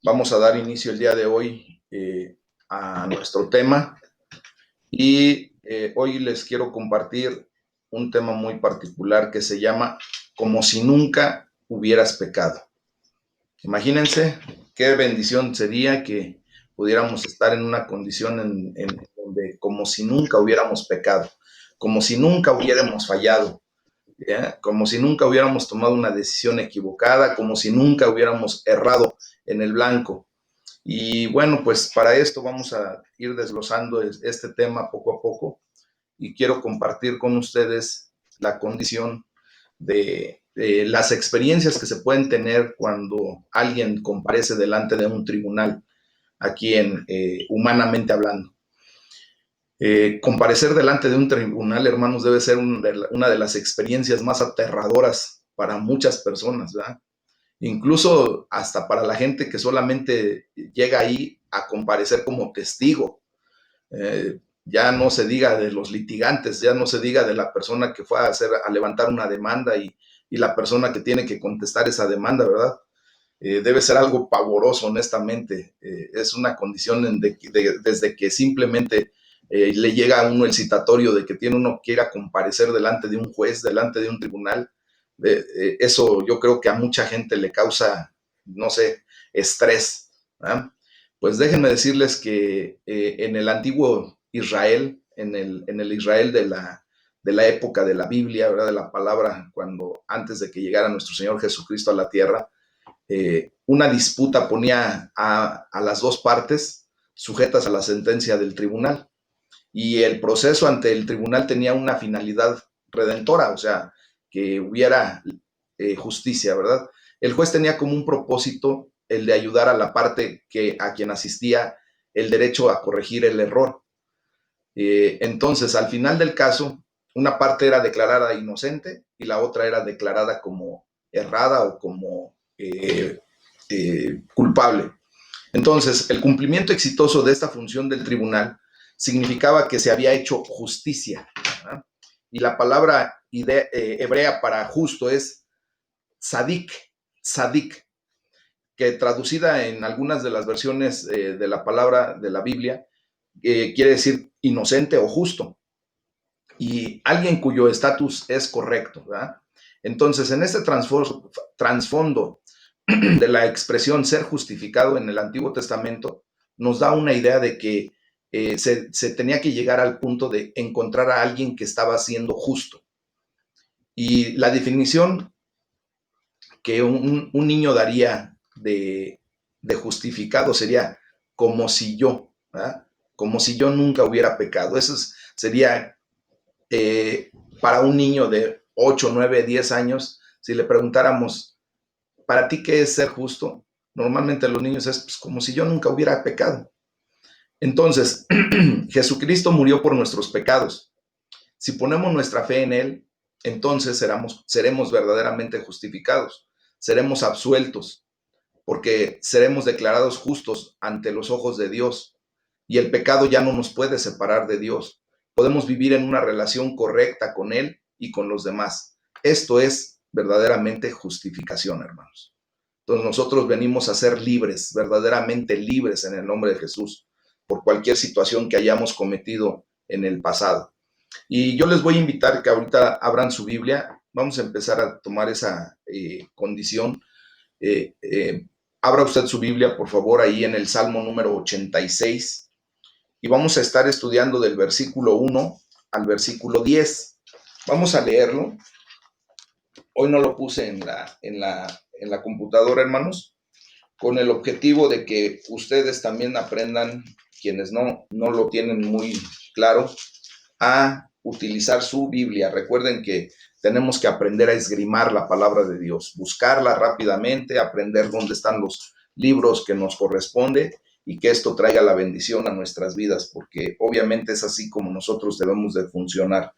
Vamos a dar inicio el día de hoy a nuestro tema y hoy les quiero compartir un tema muy particular que se llama Como si nunca hubieras pecado. Imagínense qué bendición sería que pudiéramos estar en una condición en donde como si nunca hubiéramos pecado, como si nunca hubiéramos fallado, ¿ya? Como si nunca hubiéramos tomado una decisión equivocada, como si nunca hubiéramos errado en el blanco. Y bueno, pues para esto vamos a ir desglosando este tema poco a poco y quiero compartir con ustedes la condición de las experiencias que se pueden tener cuando alguien comparece delante de un tribunal, aquí en humanamente hablando. Comparecer delante de un tribunal, hermanos, debe ser una de las experiencias más aterradoras para muchas personas, ¿verdad? Incluso hasta para la gente que solamente llega ahí a comparecer como testigo. Ya no se diga de los litigantes, ya no se diga de la persona que fue a levantar una demanda y la persona que tiene que contestar esa demanda, ¿verdad? Debe ser algo pavoroso, honestamente. Es una condición desde que simplemente le llega a uno el citatorio de que tiene uno que ir a comparecer delante de un juez, delante de un tribunal. Eso yo creo que a mucha gente le causa, no sé, estrés, ¿verdad? Pues déjenme decirles que en el antiguo Israel, en el Israel de la época de la Biblia, ¿verdad? De la palabra, cuando antes de que llegara nuestro Señor Jesucristo a la tierra, una disputa ponía a las dos partes sujetas a la sentencia del tribunal y el proceso ante el tribunal tenía una finalidad redentora, o sea, que hubiera justicia, ¿verdad? El juez tenía como un propósito el de ayudar a la parte a quien asistía el derecho a corregir el error. Entonces, al final del caso, una parte era declarada inocente y la otra era declarada como errada o como culpable. Entonces, el cumplimiento exitoso de esta función del tribunal significaba que se había hecho justicia, ¿verdad? Y la palabra hebrea para justo es sadik, sadik, que traducida en algunas de las versiones de la palabra de la Biblia, quiere decir inocente o justo, y alguien cuyo estatus es correcto, ¿verdad? Entonces, en este trasfondo de la expresión ser justificado en el Antiguo Testamento, nos da una idea de que se tenía que llegar al punto de encontrar a alguien que estaba siendo justo. Y la definición que un niño daría de justificado sería como si yo, ¿verdad? Como si yo nunca hubiera pecado. Eso sería para un niño de 8, 9, 10 años, si le preguntáramos, ¿para ti qué es ser justo? Normalmente los niños es pues, como si yo nunca hubiera pecado. Entonces, Jesucristo murió por nuestros pecados. Si ponemos nuestra fe en Él, entonces seremos verdaderamente justificados, seremos absueltos, porque seremos declarados justos ante los ojos de Dios y el pecado ya no nos puede separar de Dios. Podemos vivir en una relación correcta con Él y con los demás. Esto es verdaderamente justificación, hermanos. Entonces nosotros venimos a ser libres, verdaderamente libres en el nombre de Jesús, por cualquier situación que hayamos cometido en el pasado. Y yo les voy a invitar que ahorita abran su Biblia. Vamos a empezar a tomar esa condición. Eh, eh, Abra usted su Biblia, por favor, ahí en el Salmo número 86 y vamos a estar estudiando del versículo 1 al versículo 10. Vamos a leerlo. Hoy no lo puse en la computadora, hermanos, con el objetivo de que ustedes también aprendan, quienes no lo tienen muy claro, a utilizar su Biblia. Recuerden que tenemos que aprender a esgrimar la palabra de Dios, buscarla rápidamente, aprender dónde están los libros que nos corresponde y que esto traiga la bendición a nuestras vidas, porque obviamente es así como nosotros debemos de funcionar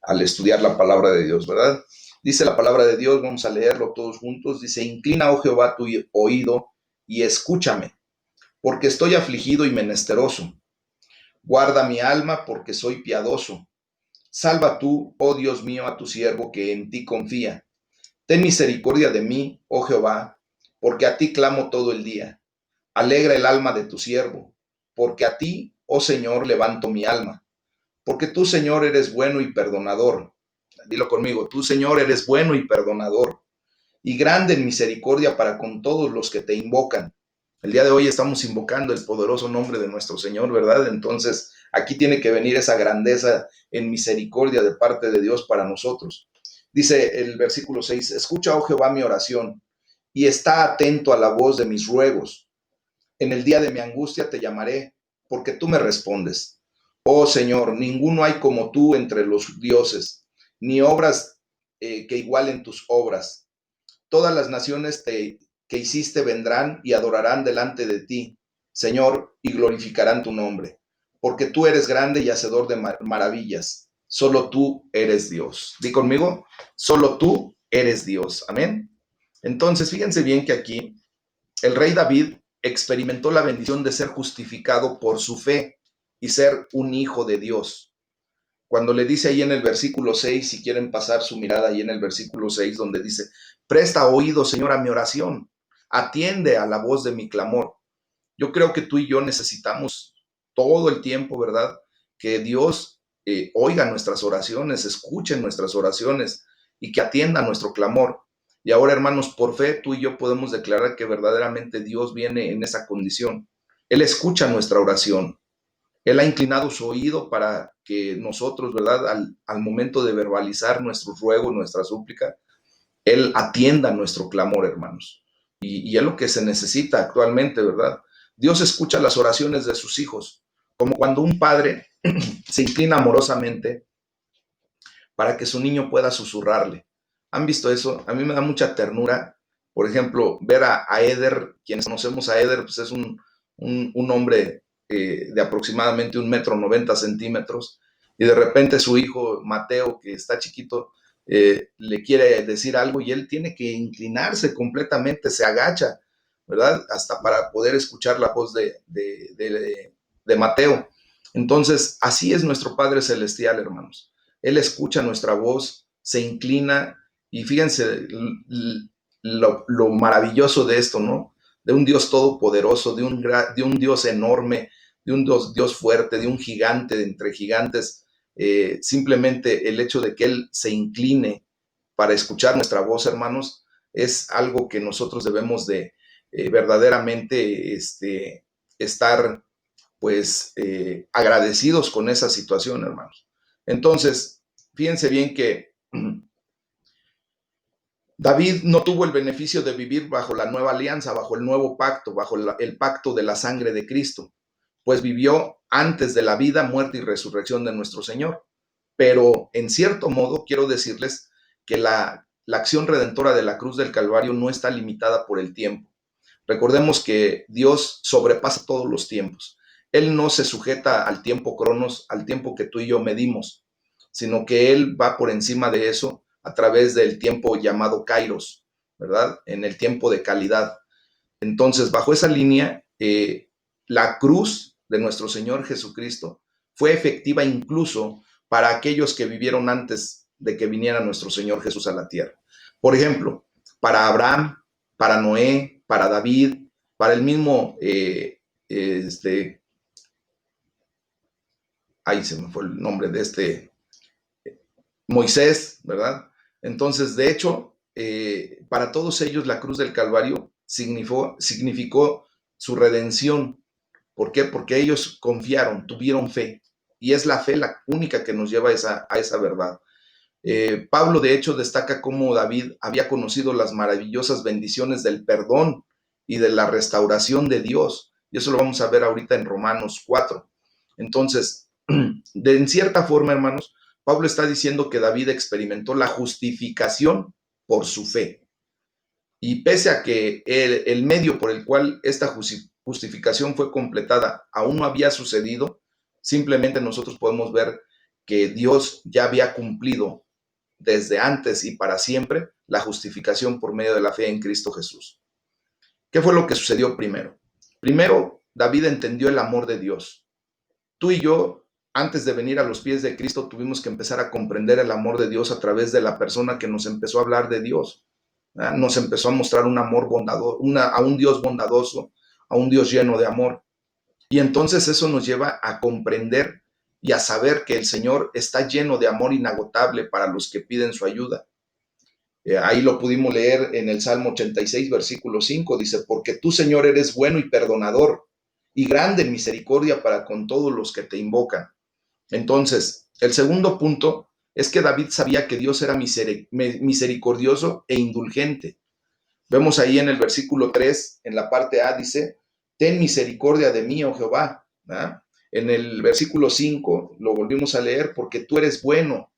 al estudiar la palabra de Dios, ¿verdad? Dice la palabra de Dios, vamos a leerlo todos juntos, dice, inclina, oh Jehová, tu oído y escúchame, porque estoy afligido y menesteroso. Guarda mi alma porque soy piadoso. Salva tú, oh Dios mío, a tu siervo que en ti confía. Ten misericordia de mí, oh Jehová, porque a ti clamo todo el día. Alegra el alma de tu siervo, porque a ti, oh Señor, levanto mi alma. Porque tú, Señor, eres bueno y perdonador. Dilo conmigo, tú, Señor, eres bueno y perdonador, y grande en misericordia para con todos los que te invocan. El día de hoy estamos invocando el poderoso nombre de nuestro Señor, ¿verdad? Entonces, aquí tiene que venir esa grandeza en misericordia de parte de Dios para nosotros. Dice el versículo 6, escucha, oh Jehová, mi oración, y está atento a la voz de mis ruegos. En el día de mi angustia te llamaré, porque tú me respondes. Oh Señor, ninguno hay como tú entre los dioses, ni obras que igualen tus obras. Todas las naciones que hiciste vendrán y adorarán delante de ti, Señor, y glorificarán tu nombre, porque tú eres grande y hacedor de maravillas. Solo tú eres Dios. Di conmigo, solo tú eres Dios. Amén. Entonces, fíjense bien que aquí el rey David experimentó la bendición de ser justificado por su fe y ser un hijo de Dios. Cuando le dice ahí en el versículo 6, si quieren pasar su mirada ahí en el versículo 6, donde dice, presta oído, Señor, a mi oración, atiende a la voz de mi clamor. Yo creo que tú y yo necesitamos todo el tiempo, ¿verdad? Que Dios oiga nuestras oraciones, escuche nuestras oraciones y que atienda nuestro clamor. Y ahora, hermanos, por fe, tú y yo podemos declarar que verdaderamente Dios viene en esa condición. Él escucha nuestra oración. Él ha inclinado su oído para que nosotros, ¿verdad? Al momento de verbalizar nuestro ruego, nuestra súplica, Él atienda nuestro clamor, hermanos. Y es lo que se necesita actualmente, ¿verdad? Dios escucha las oraciones de sus hijos, como cuando un padre se inclina amorosamente para que su niño pueda susurrarle. ¿Han visto eso? A mí me da mucha ternura, por ejemplo, ver a Eder, quienes conocemos a Eder, pues es un hombre de aproximadamente 1,90 m, y de repente su hijo Mateo, que está chiquito, le quiere decir algo y él tiene que inclinarse completamente, se agacha, ¿verdad? Hasta para poder escuchar la voz de Mateo. Entonces, así es nuestro Padre Celestial, hermanos. Él escucha nuestra voz, se inclina y fíjense lo maravilloso de esto, ¿no? De un Dios todopoderoso, de un Dios enorme, de un Dios fuerte, de un gigante de entre gigantes. Simplemente el hecho de que Él se incline para escuchar nuestra voz, hermanos, es algo que nosotros debemos de verdaderamente estar pues agradecidos con esa situación, hermanos. Entonces, fíjense bien que David no tuvo el beneficio de vivir bajo la nueva alianza, bajo el nuevo pacto, bajo el pacto de la sangre de Cristo, pues vivió antes de la vida, muerte y resurrección de nuestro Señor. Pero en cierto modo, quiero decirles que la acción redentora de la cruz del Calvario no está limitada por el tiempo. Recordemos que Dios sobrepasa todos los tiempos. Él no se sujeta al tiempo cronos, al tiempo que tú y yo medimos, sino que Él va por encima de eso a través del tiempo llamado Kairos, ¿verdad? En el tiempo de calidad. Entonces, bajo esa línea, la cruz de nuestro Señor Jesucristo fue efectiva incluso para aquellos que vivieron antes de que viniera nuestro Señor Jesús a la tierra. Por ejemplo, para Abraham, para Noé, para David, para el mismo, ahí se me fue el nombre de Moisés, ¿verdad? Entonces, de hecho, para todos ellos la cruz del Calvario significó su redención. ¿Por qué? Porque ellos confiaron, tuvieron fe. Y es la fe la única que nos lleva a esa verdad. Pablo, de hecho, destaca cómo David había conocido las maravillosas bendiciones del perdón y de la restauración de Dios. Y eso lo vamos a ver ahorita en Romanos 4. Entonces, en cierta forma, hermanos, Pablo está diciendo que David experimentó la justificación por su fe. Y pese a que el medio por el cual esta justificación fue completada aún no había sucedido, simplemente nosotros podemos ver que Dios ya había cumplido desde antes y para siempre la justificación por medio de la fe en Cristo Jesús. ¿Qué fue lo que sucedió primero? Primero, David entendió el amor de Dios. Tú y yo, antes de venir a los pies de Cristo, tuvimos que empezar a comprender el amor de Dios a través de la persona que nos empezó a hablar de Dios. Nos empezó a mostrar un amor bondadoso, a un Dios bondadoso, a un Dios lleno de amor. Y entonces eso nos lleva a comprender y a saber que el Señor está lleno de amor inagotable para los que piden su ayuda. Ahí lo pudimos leer en el Salmo 86, versículo 5, dice, porque tú, Señor, eres bueno y perdonador y grande en misericordia para con todos los que te invocan. Entonces, el segundo punto es que David sabía que Dios era misericordioso e indulgente. Vemos ahí en el versículo 3, en la parte A, dice, ten misericordia de mí, oh Jehová. ¿Ah? En el versículo 5 lo volvimos a leer, porque tú eres bueno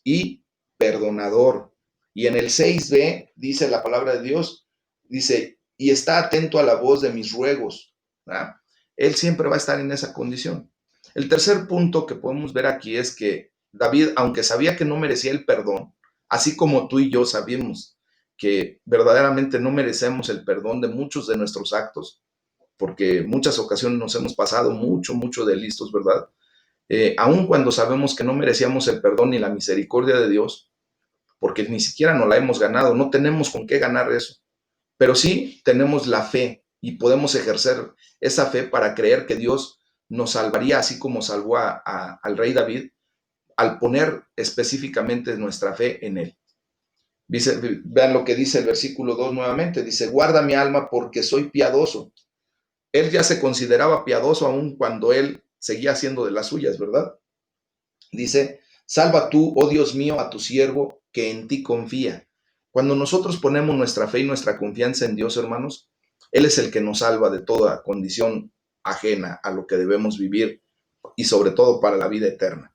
y perdonador. Y en el 6b dice la palabra de Dios, dice, y está atento a la voz de mis ruegos. ¿Ah? Él siempre va a estar en esa condición. El tercer punto que podemos ver aquí es que David, aunque sabía que no merecía el perdón, así como tú y yo sabemos que verdaderamente no merecemos el perdón de muchos de nuestros actos, porque muchas ocasiones nos hemos pasado mucho de listos, ¿verdad? Aun cuando sabemos que no merecíamos el perdón ni la misericordia de Dios, porque ni siquiera nos la hemos ganado, no tenemos con qué ganar eso, pero sí tenemos la fe y podemos ejercer esa fe para creer que Dios nos salvaría así como salvó al rey David al poner específicamente nuestra fe en él. Dice, vean lo que dice el versículo 2 nuevamente, dice, guarda mi alma porque soy piadoso. Él ya se consideraba piadoso aun cuando él seguía haciendo de las suyas, ¿verdad? Dice, salva tú, oh Dios mío, a tu siervo que en ti confía. Cuando nosotros ponemos nuestra fe y nuestra confianza en Dios, hermanos, Él es el que nos salva de toda condición ajena a lo que debemos vivir y sobre todo para la vida eterna.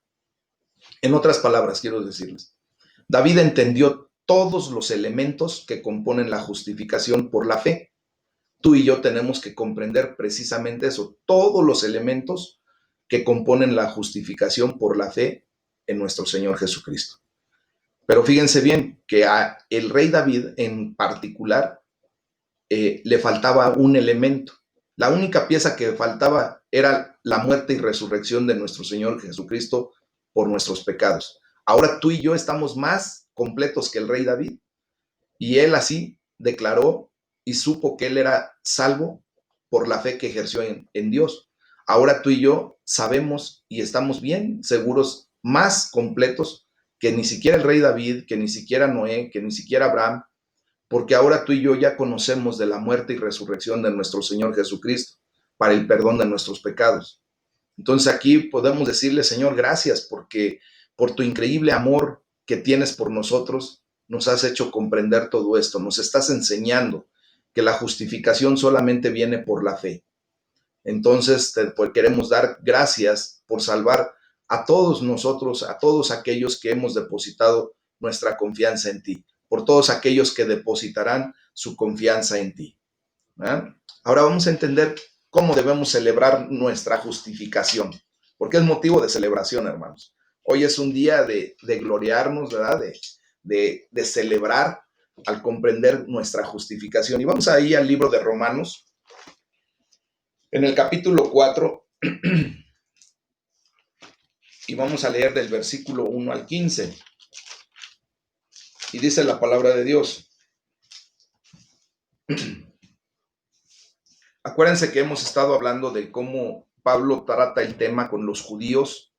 En otras palabras, quiero decirles, David entendió todos los elementos que componen la justificación por la fe. Tú y yo tenemos que comprender precisamente eso, todos los elementos que componen la justificación por la fe en nuestro Señor Jesucristo. Pero fíjense bien que a el rey David en particular le faltaba un elemento. La única pieza que faltaba era la muerte y resurrección de nuestro Señor Jesucristo por nuestros pecados. Ahora tú y yo estamos más completos que el rey David. Y él así declaró y supo que él era salvo por la fe que ejerció en Dios. Ahora tú y yo sabemos y estamos bien seguros, más completos que ni siquiera el rey David, que ni siquiera Noé, que ni siquiera Abraham, porque ahora tú y yo ya conocemos de la muerte y resurrección de nuestro Señor Jesucristo para el perdón de nuestros pecados. Entonces aquí podemos decirle, Señor, gracias porque por tu increíble amor que tienes por nosotros, nos has hecho comprender todo esto, nos estás enseñando que la justificación solamente viene por la fe. Entonces, pues, queremos dar gracias por salvar a todos nosotros, a todos aquellos que hemos depositado nuestra confianza en ti, por todos aquellos que depositarán su confianza en ti. ¿Eh? Ahora vamos a entender cómo debemos celebrar nuestra justificación, porque es motivo de celebración, hermanos. Hoy es un día de gloriarnos, ¿verdad? De celebrar al comprender nuestra justificación. Y vamos ahí al libro de Romanos, en el capítulo 4, y vamos a leer del versículo 1 al 15. Y dice la palabra de Dios. Acuérdense que hemos estado hablando de cómo Pablo trata el tema con los judíos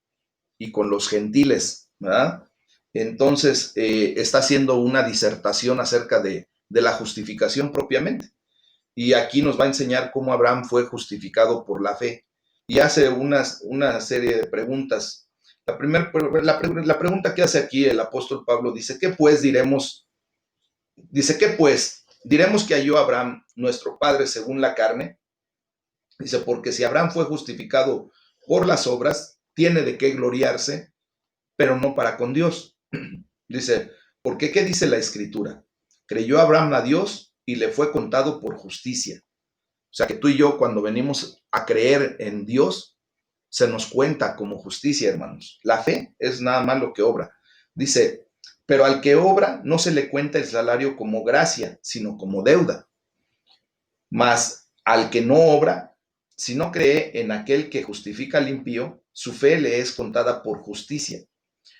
y con los gentiles, ¿verdad? Entonces, está haciendo una disertación acerca de la justificación propiamente. Y aquí nos va a enseñar cómo Abraham fue justificado por la fe. Y hace una serie de preguntas. La pregunta que hace aquí el apóstol Pablo dice, ¿qué pues diremos? Dice, ¿qué pues? ¿Diremos que halló Abraham, nuestro padre, según la carne? Dice, porque si Abraham fue justificado por las obras, tiene de qué gloriarse, pero no para con Dios. Dice, porque ¿qué dice la escritura? Creyó Abraham a Dios y le fue contado por justicia. O sea que tú y yo cuando venimos a creer en Dios, se nos cuenta como justicia, hermanos. La fe es nada más lo que obra. Dice, pero al que obra no se le cuenta el salario como gracia, sino como deuda. Mas al que no obra, si no cree en aquel que justifica al impío, su fe le es contada por justicia.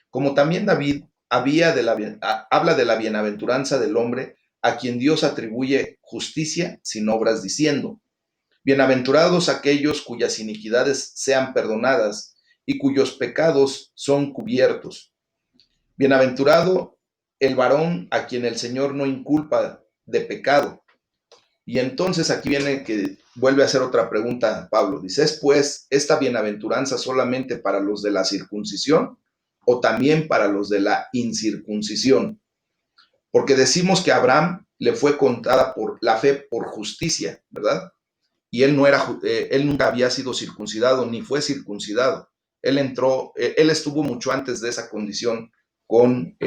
Como también David habla de la bienaventuranza del hombre a quien Dios atribuye justicia sin obras, diciendo, Bienaventurados aquellos cuyas iniquidades sean perdonadas y cuyos pecados son cubiertos. Bienaventurado el varón a quien el Señor no inculpa de pecado. Y entonces aquí viene que vuelve a hacer otra pregunta Pablo. Dice, ¿es pues esta bienaventuranza solamente para los de la circuncisión o también para los de la incircuncisión? Porque decimos que a Abraham le fue contada por la fe por justicia, ¿verdad? Y él él nunca había sido circuncidado ni fue circuncidado. Él estuvo mucho antes de esa condición con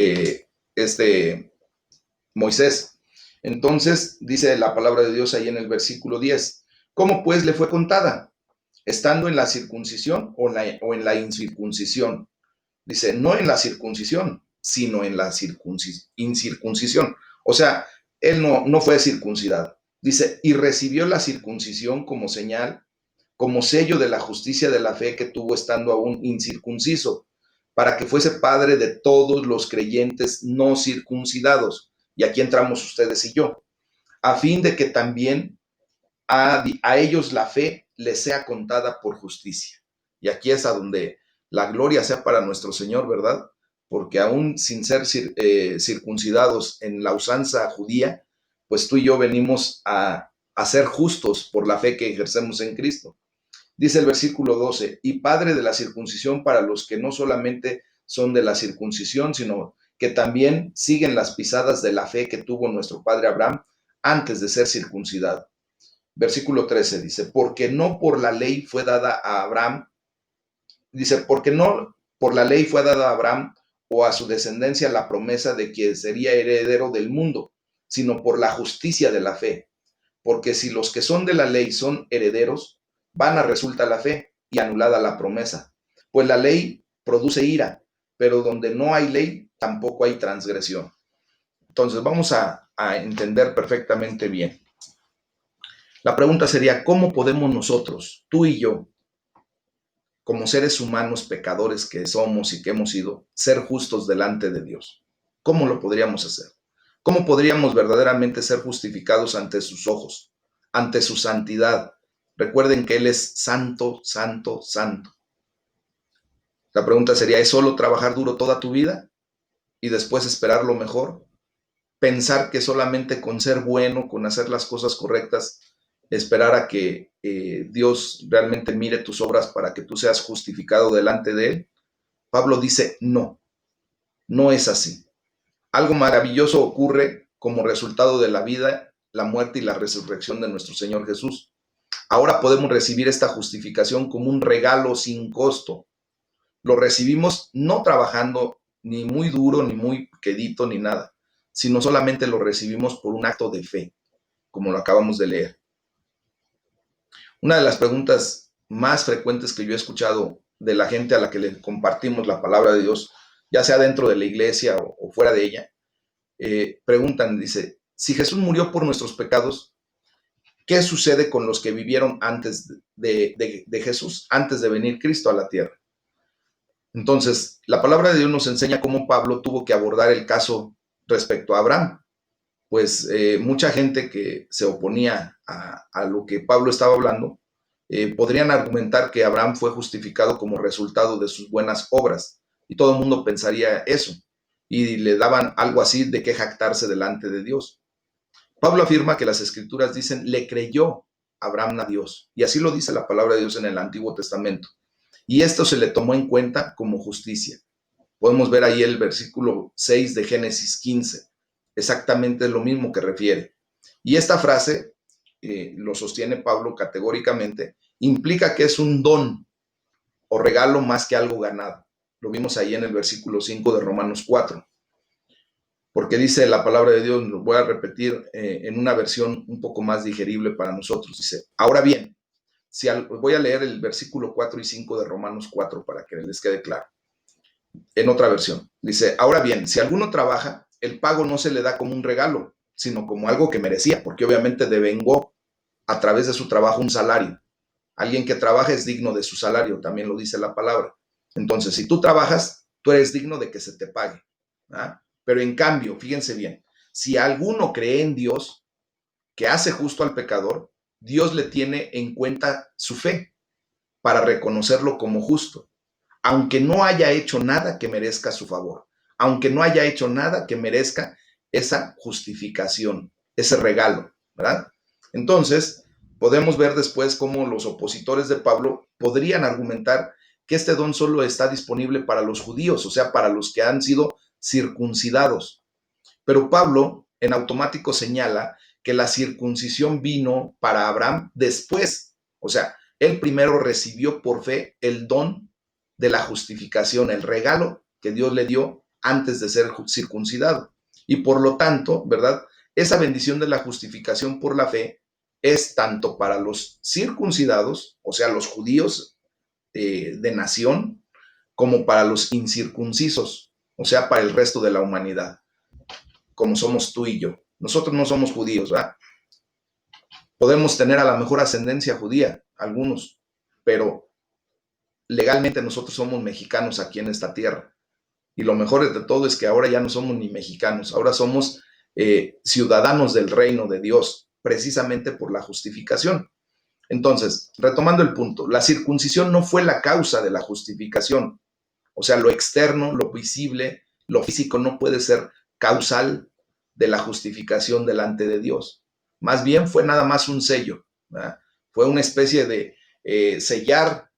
Moisés. Entonces dice la palabra de Dios ahí en el versículo 10, ¿cómo pues le fue contada? ¿Estando en la circuncisión o en la incircuncisión? Dice, no en la circuncisión, sino en la incircuncisión. O sea, él no fue circuncidado. Dice, y recibió la circuncisión como señal, como sello de la justicia de la fe que tuvo estando aún incircunciso, para que fuese padre de todos los creyentes no circuncidados. Y aquí entramos ustedes y yo, a fin de que también a ellos la fe les sea contada por justicia. Y aquí es a donde la gloria sea para nuestro Señor, ¿verdad? Porque aún sin ser circuncidados en la usanza judía, pues tú y yo venimos a ser justos por la fe que ejercemos en Cristo. Dice el versículo 12, y padre de la circuncisión para los que no solamente son de la circuncisión, sino que también siguen las pisadas de la fe que tuvo nuestro padre Abraham antes de ser circuncidado. Versículo 13 dice, porque no por la ley fue dada a Abraham, dice, porque no por la ley fue dada a Abraham o a su descendencia la promesa de que sería heredero del mundo, sino por la justicia de la fe. Porque si los que son de la ley son herederos, vana resulta la fe y anulada la promesa. Pues la ley produce ira, pero donde no hay ley, tampoco hay transgresión. Entonces vamos a entender perfectamente bien. La pregunta sería, ¿cómo podemos nosotros, tú y yo, como seres humanos pecadores que somos y que hemos sido, ser justos delante de Dios? ¿Cómo lo podríamos hacer? ¿Cómo podríamos verdaderamente ser justificados ante sus ojos, ante su santidad? Recuerden que Él es santo, santo, santo. La pregunta sería, ¿es solo trabajar duro toda tu vida y después esperar lo mejor? ¿Pensar que solamente con ser bueno, con hacer las cosas correctas, esperar a que Dios realmente mire tus obras para que tú seas justificado delante de Él? Pablo dice, no, no es así. Algo maravilloso ocurre como resultado de la vida, la muerte y la resurrección de nuestro Señor Jesús. Ahora podemos recibir esta justificación como un regalo sin costo. Lo recibimos no trabajando ni muy duro, ni muy quedito, ni nada, sino solamente lo recibimos por un acto de fe, como lo acabamos de leer. Una de las preguntas más frecuentes que yo he escuchado de la gente a la que le compartimos la palabra de Dios, ya sea dentro de la iglesia o fuera de ella, preguntan, dice, si Jesús murió por nuestros pecados, ¿qué sucede con los que vivieron antes de Jesús, antes de venir Cristo a la tierra? Entonces, la palabra de Dios nos enseña cómo Pablo tuvo que abordar el caso respecto a Abraham. Pues mucha gente que se oponía a lo que Pablo estaba hablando, podrían argumentar que Abraham fue justificado como resultado de sus buenas obras. Y todo el mundo pensaría eso. Y le daban algo así de que jactarse delante de Dios. Pablo afirma que las escrituras dicen, le creyó Abraham a Dios. Y así lo dice la palabra de Dios en el Antiguo Testamento. Y esto se le tomó en cuenta como justicia. Podemos ver ahí el versículo 6 de Génesis 15. Exactamente lo mismo que refiere. Y esta frase, lo sostiene Pablo categóricamente, implica que es un don o regalo más que algo ganado. Lo vimos ahí en el versículo 5 de Romanos 4. Porque dice la palabra de Dios, lo voy a repetir en una versión un poco más digerible para nosotros. Dice, ahora bien, voy a leer el versículo 4 y 5 de Romanos 4 para que les quede claro. En otra versión, dice, ahora bien, si alguno trabaja, el pago no se le da como un regalo, sino como algo que merecía, porque obviamente devengó a través de su trabajo un salario. Alguien que trabaja es digno de su salario, también lo dice la palabra. Entonces, si tú trabajas, tú eres digno de que se te pague. ¿Ah? Pero en cambio, fíjense bien, si alguno cree en Dios, que hace justo al pecador, Dios le tiene en cuenta su fe para reconocerlo como justo, aunque no haya hecho nada que merezca su favor, aunque no haya hecho nada que merezca esa justificación, ese regalo, ¿verdad? Entonces, podemos ver después cómo los opositores de Pablo podrían argumentar que este don solo está disponible para los judíos, o sea, para los que han sido circuncidados. Pero Pablo en automático señala que la circuncisión vino para Abraham después. O sea, él primero recibió por fe el don de la justificación, el regalo que Dios le dio antes de ser circuncidado. Y por lo tanto, ¿verdad? Esa bendición de la justificación por la fe es tanto para los circuncidados, o sea, los judíos de nación, como para los incircuncisos, o sea, para el resto de la humanidad, como somos tú y yo. Nosotros no somos judíos, ¿verdad? Podemos tener a la mejor ascendencia judía, algunos, pero legalmente nosotros somos mexicanos aquí en esta tierra. Y lo mejor de todo es que ahora ya no somos ni mexicanos, ahora somos ciudadanos del reino de Dios, precisamente por la justificación. Entonces, retomando el punto, la circuncisión no fue la causa de la justificación. O sea, lo externo, lo visible, lo físico no puede ser causal de la justificación delante de Dios. Más bien fue nada más un sello, ¿verdad? Fue una especie de sellar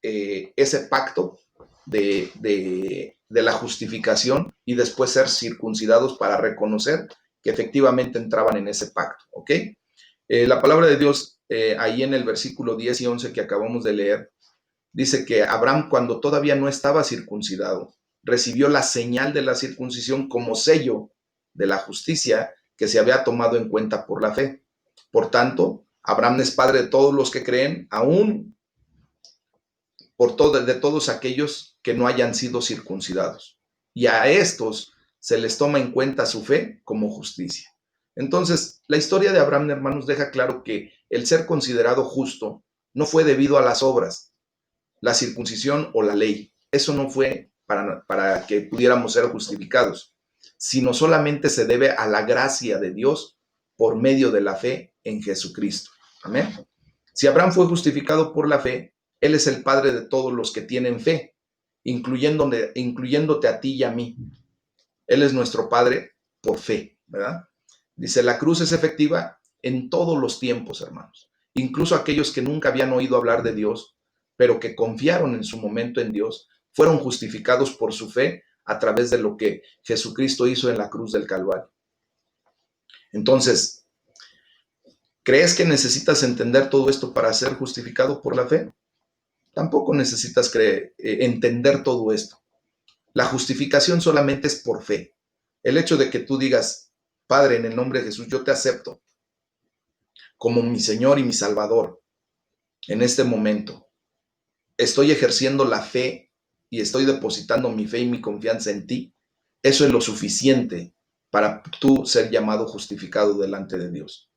ese pacto de la justificación y después ser circuncidados para reconocer que efectivamente entraban en ese pacto, ¿ok? La palabra de Dios, ahí en el versículo 10 y 11 que acabamos de leer, dice que Abraham, cuando todavía no estaba circuncidado, recibió la señal de la circuncisión como sello de la justicia que se había tomado en cuenta por la fe. Por tanto, Abraham es padre de todos los que creen, aún de todos aquellos que no hayan sido circuncidados. Y a estos se les toma en cuenta su fe como justicia. Entonces, la historia de Abraham, hermanos, deja claro que el ser considerado justo no fue debido a las obras, la circuncisión o la ley. Eso no fue para que pudiéramos ser justificados, sino solamente se debe a la gracia de Dios por medio de la fe en Jesucristo. Amén. Si Abraham fue justificado por la fe, él es el padre de todos los que tienen fe, incluyéndote a ti y a mí. Él es nuestro padre por fe, ¿verdad? Dice, la cruz es efectiva en todos los tiempos, hermanos. Incluso aquellos que nunca habían oído hablar de Dios, pero que confiaron en su momento en Dios, fueron justificados por su fe a través de lo que Jesucristo hizo en la cruz del Calvario. Entonces, ¿crees que necesitas entender todo esto para ser justificado por la fe? Tampoco necesitas entender todo esto. La justificación solamente es por fe. El hecho de que tú digas, Padre, en el nombre de Jesús, yo te acepto como mi Señor y mi Salvador en este momento. Estoy ejerciendo la fe y estoy depositando mi fe y mi confianza en ti. Eso es lo suficiente para tú ser llamado justificado delante de Dios.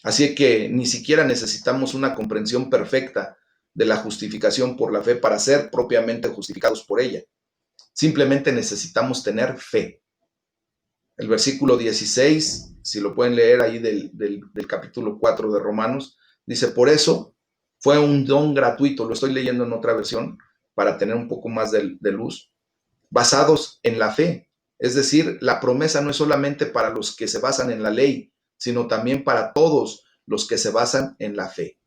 Así que ni siquiera necesitamos una comprensión perfecta de la justificación por la fe para ser propiamente justificados por ella. Simplemente necesitamos tener fe. El versículo 16, si lo pueden leer ahí del capítulo 4 de Romanos, dice, por eso fue un don gratuito, lo estoy leyendo en otra versión para tener un poco más de luz, basados en la fe. Es decir, la promesa no es solamente para los que se basan en la ley, sino también para todos los que se basan en la fe.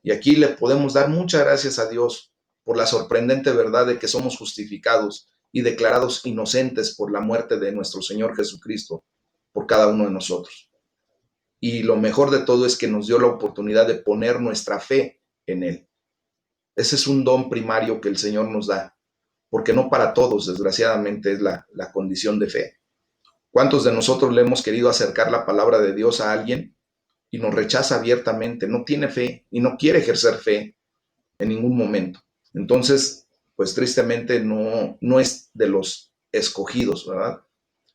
Y aquí le podemos dar muchas gracias a Dios por la sorprendente verdad de que somos justificados y declarados inocentes por la muerte de nuestro Señor Jesucristo por cada uno de nosotros. Y lo mejor de todo es que nos dio la oportunidad de poner nuestra fe en Él. Ese es un don primario que el Señor nos da, porque no para todos, desgraciadamente, es la condición de fe. ¿Cuántos de nosotros le hemos querido acercar la palabra de Dios a alguien y nos rechaza abiertamente, no tiene fe y no quiere ejercer fe en ningún momento? Entonces, pues tristemente no es de los escogidos, ¿verdad?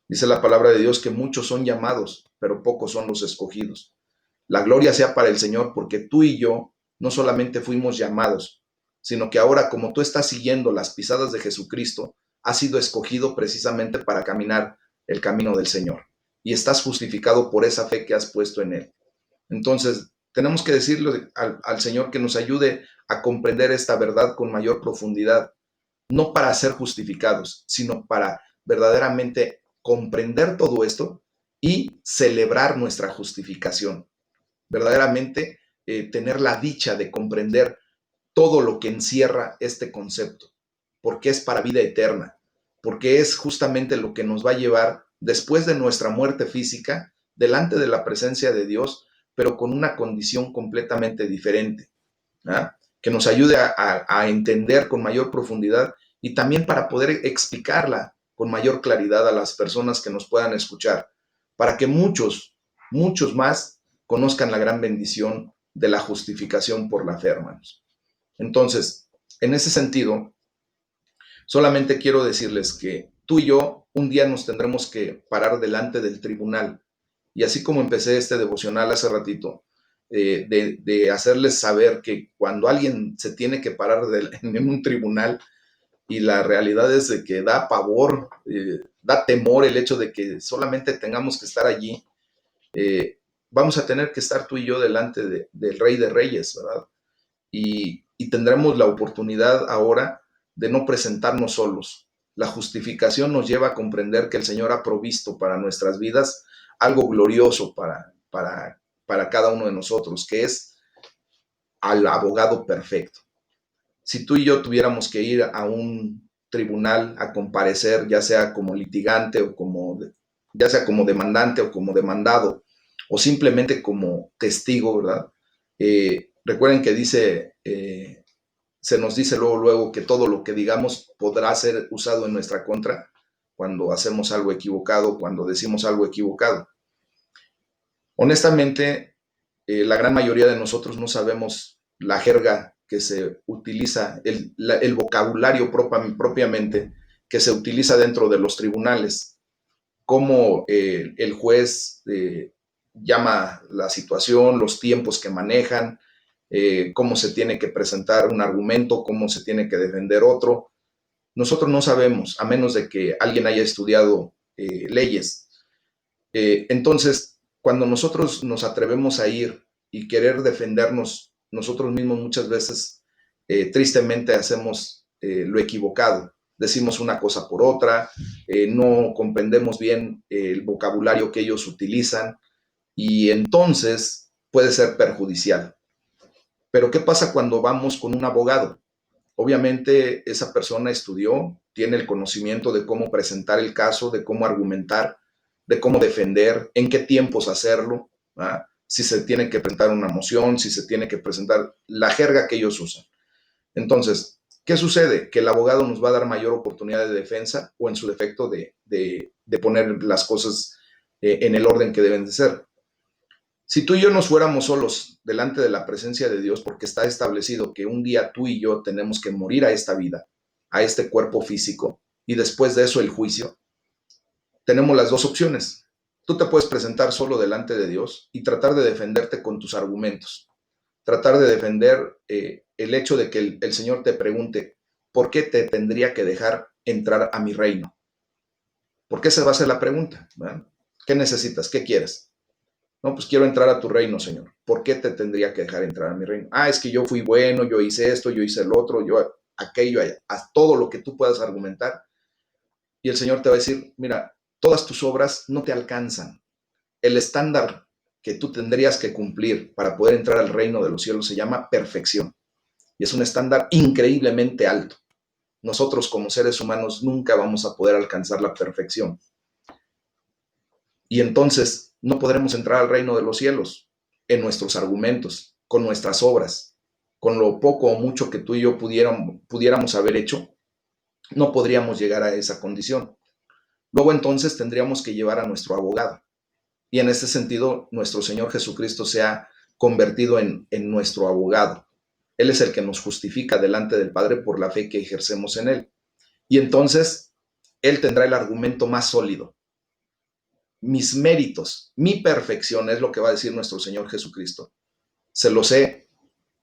Dice la palabra de Dios que muchos son llamados, pero pocos son los escogidos. La gloria sea para el Señor, porque tú y yo no solamente fuimos llamados, sino que ahora, como tú estás siguiendo las pisadas de Jesucristo, has sido escogido precisamente para caminar el camino del Señor. Y estás justificado por esa fe que has puesto en Él. Entonces, Tenemos que decirle al Señor que nos ayude a comprender esta verdad con mayor profundidad, no para ser justificados, sino para verdaderamente comprender todo esto y celebrar nuestra justificación. Verdaderamente tener la dicha de comprender todo lo que encierra este concepto, porque es para vida eterna, porque es justamente lo que nos va a llevar después de nuestra muerte física, delante de la presencia de Dios, pero con una condición completamente diferente, ¿ah? Que nos ayude a entender con mayor profundidad y también para poder explicarla con mayor claridad a las personas que nos puedan escuchar, para que muchos más conozcan la gran bendición de la justificación por la fe, hermanos. Entonces, en ese sentido, solamente quiero decirles que tú y yo un día nos tendremos que parar delante del tribunal. Y así como empecé este devocional hace ratito, de hacerles saber que cuando alguien se tiene que parar en un tribunal, y la realidad es de que da pavor, da temor el hecho de que solamente tengamos que estar allí, vamos a tener que estar tú y yo delante del Rey de Reyes, ¿verdad? Y tendremos la oportunidad ahora de no presentarnos solos. La justificación nos lleva a comprender que el Señor ha provisto para nuestras vidas algo glorioso para cada uno de nosotros, que es al abogado perfecto. Si tú y yo tuviéramos que ir a un tribunal a comparecer, ya sea como litigante o ya sea como demandante o como demandado, o simplemente como testigo, ¿verdad? Recuerden que se nos dice luego que todo lo que digamos podrá ser usado en nuestra contra cuando hacemos algo equivocado, cuando decimos algo equivocado. Honestamente, la gran mayoría de nosotros no sabemos la jerga que se utiliza, el vocabulario propiamente que se utiliza dentro de los tribunales, cómo el juez llama la situación, los tiempos que manejan, cómo se tiene que presentar un argumento, cómo se tiene que defender otro. Nosotros no sabemos, a menos de que alguien haya estudiado leyes. Entonces, cuando nosotros nos atrevemos a ir y querer defendernos nosotros mismos, muchas veces tristemente hacemos lo equivocado. Decimos una cosa por otra, no comprendemos bien el vocabulario que ellos utilizan y entonces puede ser perjudicial. Pero ¿qué pasa cuando vamos con un abogado? Obviamente esa persona estudió, tiene el conocimiento de cómo presentar el caso, de cómo argumentar, de cómo defender, en qué tiempos hacerlo, ¿verdad? Si se tiene que presentar una moción, si se tiene que presentar la jerga que ellos usan. Entonces, ¿qué sucede? Que el abogado nos va a dar mayor oportunidad de defensa o en su defecto de poner las cosas en el orden que deben de ser. Si tú y yo nos fuéramos solos delante de la presencia de Dios, porque está establecido que un día tú y yo tenemos que morir a esta vida, a este cuerpo físico, y después de eso el juicio, tenemos las dos opciones. Tú te puedes presentar solo delante de Dios y tratar de defenderte con tus argumentos, tratar de defender el hecho de que el Señor te pregunte, ¿por qué te tendría que dejar entrar a mi reino? Porque esa va a ser la pregunta, ¿verdad? ¿Qué necesitas? ¿Qué quieres? No, pues quiero entrar a tu reino, Señor. ¿Por qué te tendría que dejar entrar a mi reino? Ah, es que yo fui bueno, yo hice esto, yo hice el otro, yo aquello, a todo lo que tú puedas argumentar. Y el Señor te va a decir, mira, todas tus obras no te alcanzan. El estándar que tú tendrías que cumplir para poder entrar al reino de los cielos se llama perfección. Y es un estándar increíblemente alto. Nosotros como seres humanos nunca vamos a poder alcanzar la perfección. Y entonces no podremos entrar al reino de los cielos en nuestros argumentos, con nuestras obras, con lo poco o mucho que tú y yo pudiéramos haber hecho, no podríamos llegar a esa condición. Luego entonces tendríamos que llevar a nuestro abogado. Y en este sentido, nuestro Señor Jesucristo se ha convertido en nuestro abogado. Él es el que nos justifica delante del Padre por la fe que ejercemos en Él. Y entonces, Él tendrá el argumento más sólido. Mis méritos, mi perfección, es lo que va a decir nuestro Señor Jesucristo. Se los he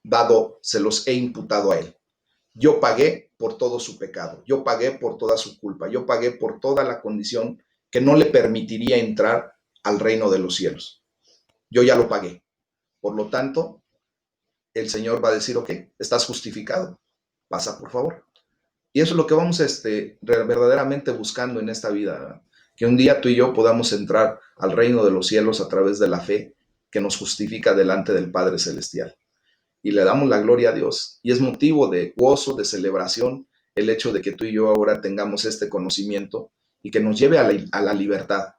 dado, se los he imputado a Él. Yo pagué por todo su pecado, yo pagué por toda su culpa, yo pagué por toda la condición que no le permitiría entrar al reino de los cielos. Yo ya lo pagué. Por lo tanto, el Señor va a decir, ok, estás justificado, pasa por favor. Y eso es lo que vamos verdaderamente buscando en esta vida, ¿verdad? Que un día tú y yo podamos entrar al reino de los cielos a través de la fe que nos justifica delante del Padre Celestial. Y le damos la gloria a Dios. Y es motivo de gozo, de celebración, el hecho de que tú y yo ahora tengamos este conocimiento y que nos lleve a la libertad,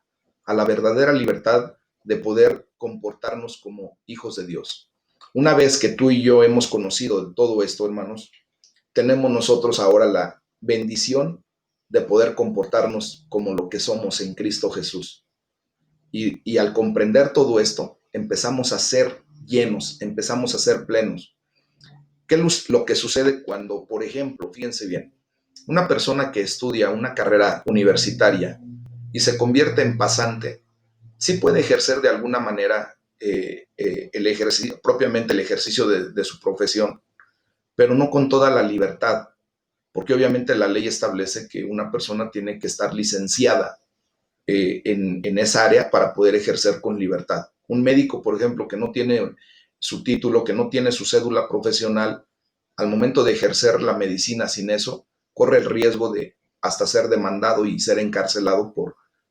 a la verdadera libertad de poder comportarnos como hijos de Dios. Una vez que tú y yo hemos conocido de todo esto, hermanos, tenemos nosotros ahora la bendición de poder comportarnos como lo que somos en Cristo Jesús. Y al comprender todo esto, empezamos a ser llenos, empezamos a ser plenos. ¿Qué es lo que sucede cuando, por ejemplo, fíjense bien, una persona que estudia una carrera universitaria y se convierte en pasante, sí puede ejercer de alguna manera el ejercicio, propiamente el ejercicio de su profesión, pero no con toda la libertad, porque obviamente la ley establece que una persona tiene que estar licenciada en esa área para poder ejercer con libertad. Un médico, por ejemplo, que no tiene su título, que no tiene su cédula profesional, al momento de ejercer la medicina sin eso, corre el riesgo de hasta ser demandado y ser encarcelado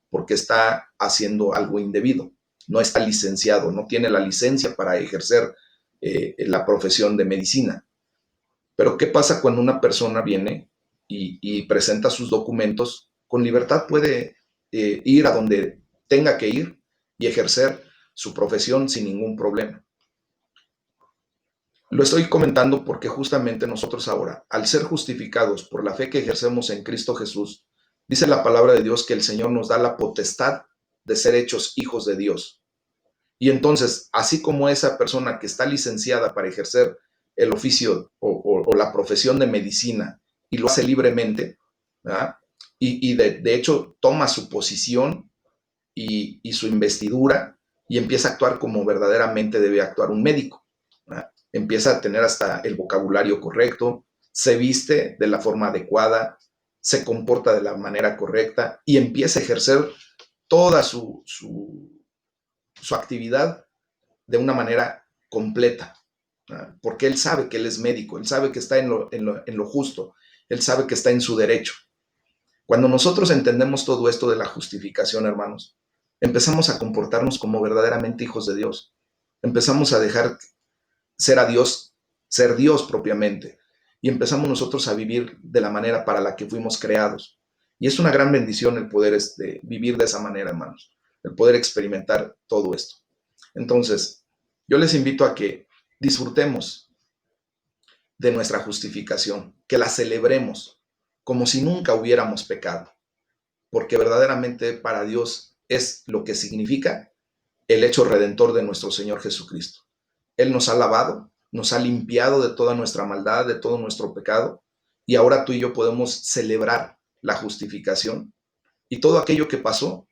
porque está haciendo algo indebido. No está licenciado, no tiene la licencia para ejercer la profesión de medicina. Pero ¿qué pasa cuando una persona viene y presenta sus documentos? Con libertad puede ir a donde tenga que ir y ejercer su profesión sin ningún problema. Lo estoy comentando porque justamente nosotros ahora, al ser justificados por la fe que ejercemos en Cristo Jesús, dice la palabra de Dios que el Señor nos da la potestad de ser hechos hijos de Dios. Y entonces, así como esa persona que está licenciada para ejercer el oficio o la profesión de medicina y lo hace libremente, ¿verdad? Y de hecho toma su posición y su investidura y empieza a actuar como verdaderamente debe actuar un médico, ¿verdad? Empieza a tener hasta el vocabulario correcto, se viste de la forma adecuada, se comporta de la manera correcta y empieza a ejercer toda su actividad de una manera completa, ¿verdad? Porque él sabe que él es médico, él sabe que está en lo justo, él sabe que está en su derecho. Cuando nosotros entendemos todo esto de la justificación, hermanos, empezamos a comportarnos como verdaderamente hijos de Dios. Empezamos a dejar ser a Dios, ser Dios propiamente. Y empezamos nosotros a vivir de la manera para la que fuimos creados. Y es una gran bendición el poder vivir de esa manera, hermanos. El poder experimentar todo esto. Entonces, yo les invito a que disfrutemos de nuestra justificación, que la celebremos como si nunca hubiéramos pecado, porque verdaderamente para Dios es lo que significa el hecho redentor de nuestro Señor Jesucristo. Él nos ha lavado, nos ha limpiado de toda nuestra maldad, de todo nuestro pecado, y ahora tú y yo podemos celebrar la justificación y todo aquello que pasó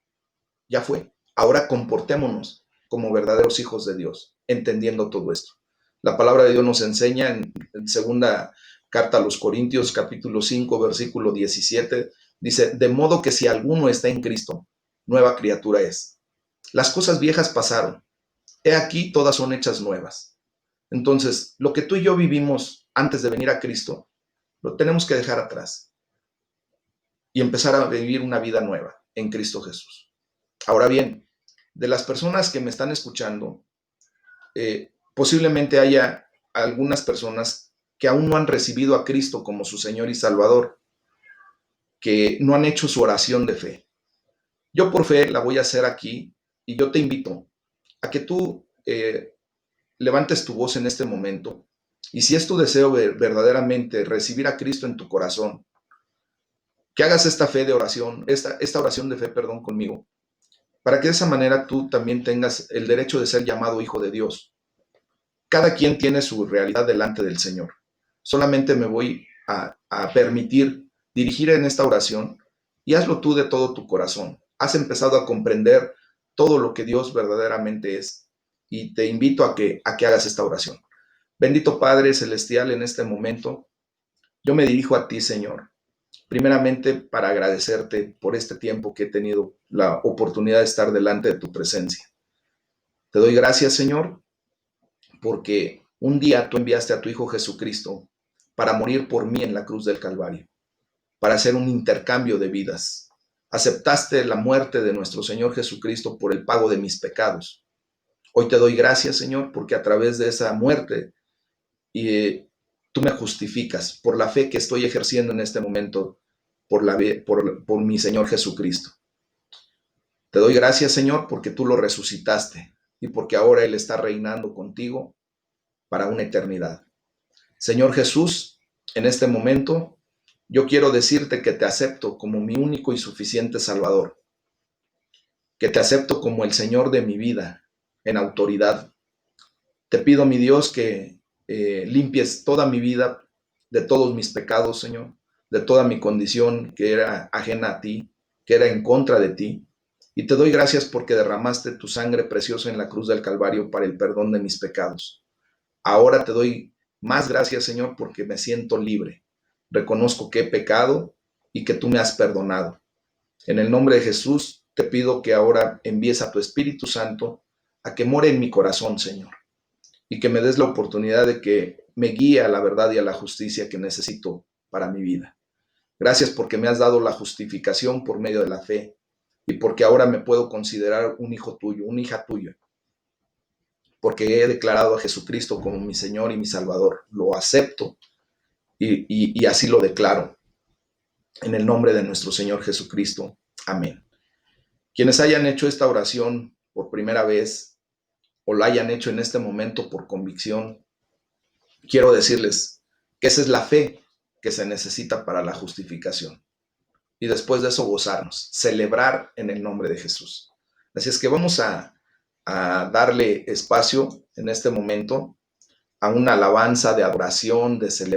ya fue. Ahora comportémonos como verdaderos hijos de Dios, entendiendo todo esto. La palabra de Dios nos enseña en segunda carta a los Corintios, capítulo 5, versículo 17, dice, de modo que si alguno está en Cristo, nueva criatura es. Las cosas viejas pasaron. He aquí, todas son hechas nuevas. Entonces, lo que tú y yo vivimos antes de venir a Cristo, lo tenemos que dejar atrás y empezar a vivir una vida nueva en Cristo Jesús. Ahora bien, de las personas que me están escuchando, posiblemente haya algunas personas que aún no han recibido a Cristo como su Señor y Salvador, que no han hecho su oración de fe. Yo por fe la voy a hacer aquí y yo te invito a que tú levantes tu voz en este momento y si es tu deseo verdaderamente recibir a Cristo en tu corazón, que hagas esta fe de oración, esta oración de fe, perdón, conmigo, para que de esa manera tú también tengas el derecho de ser llamado hijo de Dios. Cada quien tiene su realidad delante del Señor. Solamente me voy a permitir dirigir en esta oración y hazlo tú de todo tu corazón. Has empezado a comprender todo lo que Dios verdaderamente es y te invito a que hagas esta oración. Bendito Padre Celestial, en este momento yo me dirijo a ti, Señor, primeramente para agradecerte por este tiempo que he tenido la oportunidad de estar delante de tu presencia. Te doy gracias, Señor, porque un día tú enviaste a tu Hijo Jesucristo para morir por mí en la cruz del Calvario, para hacer un intercambio de vidas. Aceptaste la muerte de nuestro Señor Jesucristo por el pago de mis pecados. Hoy te doy gracias, Señor, porque a través de esa muerte tú me justificas por la fe que estoy ejerciendo en este momento por mi Señor Jesucristo. Te doy gracias, Señor, porque tú lo resucitaste y porque ahora Él está reinando contigo para una eternidad. Señor Jesús, en este momento yo quiero decirte que te acepto como mi único y suficiente Salvador, que te acepto como el Señor de mi vida en autoridad. Te pido, mi Dios, que limpies toda mi vida de todos mis pecados, Señor, de toda mi condición que era ajena a ti, que era en contra de ti. Y te doy gracias porque derramaste tu sangre preciosa en la cruz del Calvario para el perdón de mis pecados. Ahora te doy más gracias, Señor, porque me siento libre. Reconozco que he pecado y que tú me has perdonado. En el nombre de Jesús, te pido que ahora envíes a tu Espíritu Santo a que more en mi corazón, Señor, y que me des la oportunidad de que me guíe a la verdad y a la justicia que necesito para mi vida. Gracias porque me has dado la justificación por medio de la fe y porque ahora me puedo considerar un hijo tuyo, una hija tuya, porque he declarado a Jesucristo como mi Señor y mi Salvador. Lo acepto y así lo declaro en el nombre de nuestro Señor Jesucristo. Amén. Quienes hayan hecho esta oración por primera vez o la hayan hecho en este momento por convicción, quiero decirles que esa es la fe que se necesita para la justificación. Y después de eso gozarnos, celebrar en el nombre de Jesús. Así es que vamos a darle espacio en este momento a una alabanza de adoración, de celebración